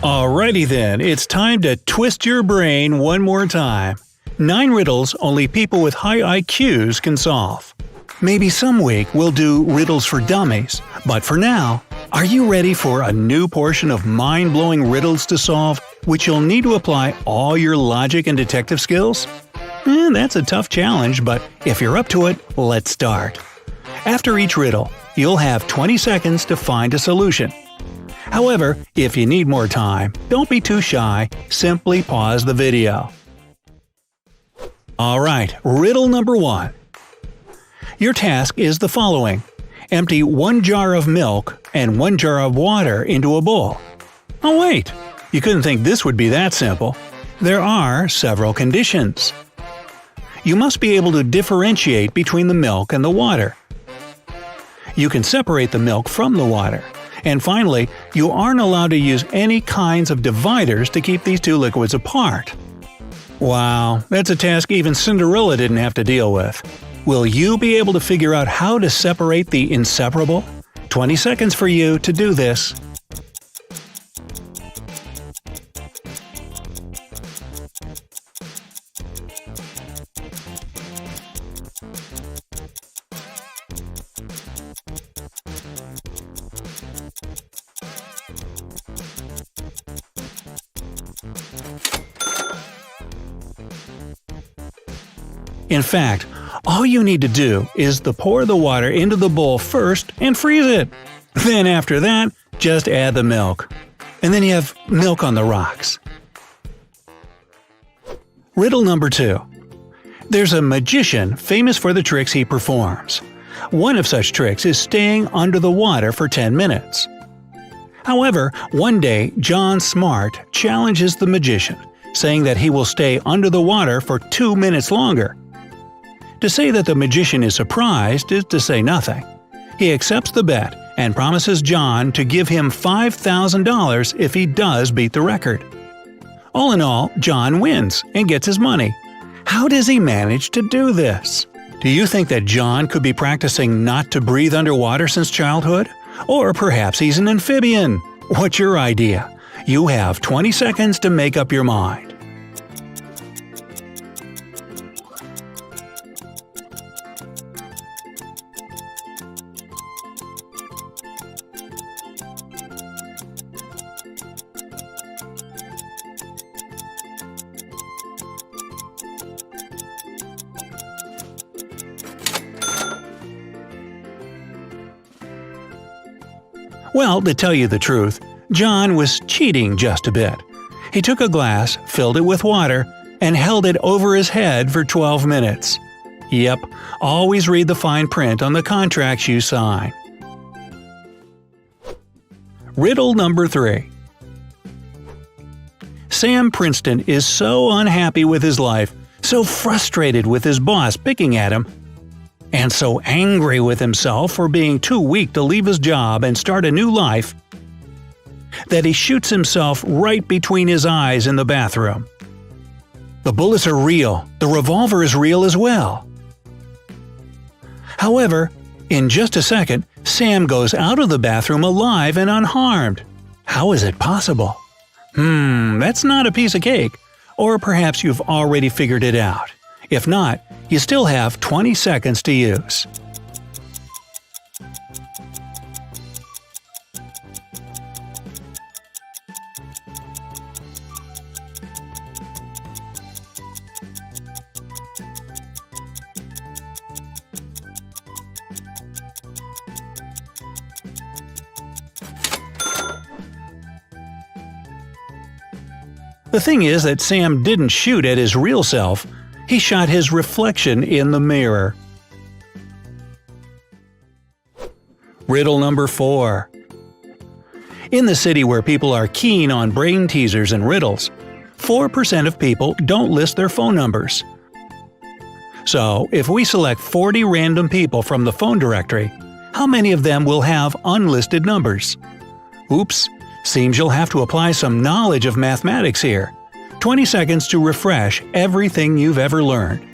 Alrighty then, it's time to twist your brain one more time. 9 riddles only people with high IQs can solve. Maybe some week we'll do riddles for dummies, but for now, are you ready for a new portion of mind-blowing riddles to solve, which you'll need to apply all your logic and detective skills? That's a tough challenge, but if you're up to it, let's start. After each riddle, you'll have 20 seconds to find a solution. However, if you need more time, don't be too shy, simply pause the video. Alright, riddle number 1. Your task is the following. Empty 1 jar of milk and 1 jar of water into a bowl. Oh wait, you couldn't think this would be that simple. There are several conditions. You must be able to differentiate between the milk and the water. You can separate the milk from the water. And finally, you aren't allowed to use any kinds of dividers to keep these two liquids apart. Wow, that's a task even Cinderella didn't have to deal with. Will you be able to figure out how to separate the inseparable? 20 seconds for you to do this. In fact, all you need to do is to pour the water into the bowl first and freeze it. Then after that, just add the milk. And then you have milk on the rocks. Riddle number 2. There's a magician famous for the tricks he performs. One of such tricks is staying under the water for 10 minutes. However, one day John Smart challenges the magician, saying that he will stay under the water for 2 minutes longer. To say that the magician is surprised is to say nothing. He accepts the bet and promises John to give him $5,000 if he does beat the record. All in all, John wins and gets his money. How does he manage to do this? Do you think that John could be practicing not to breathe underwater since childhood? Or perhaps he's an amphibian? What's your idea? You have 20 seconds to make up your mind. Well, to tell you the truth, John was cheating just a bit. He took a glass, filled it with water, and held it over his head for 12 minutes. Yep, always read the fine print on the contracts you sign. Riddle number 3. Sam Princeton is so unhappy with his life, so frustrated with his boss picking at him, and so angry with himself for being too weak to leave his job and start a new life, that he shoots himself right between his eyes in the bathroom. The bullets are real, the revolver is real as well. However, in just a second, Sam goes out of the bathroom alive and unharmed. How is it possible? That's not a piece of cake. Or perhaps you've already figured it out. If not, you still have 20 seconds to use. The thing is that Sam didn't shoot at his real self, he shot his reflection in the mirror. Riddle number 4. In the city where people are keen on brain teasers and riddles, 4% of people don't list their phone numbers. So, if we select 40 random people from the phone directory, how many of them will have unlisted numbers? Oops, seems you'll have to apply some knowledge of mathematics here. 20 seconds to refresh everything you've ever learned.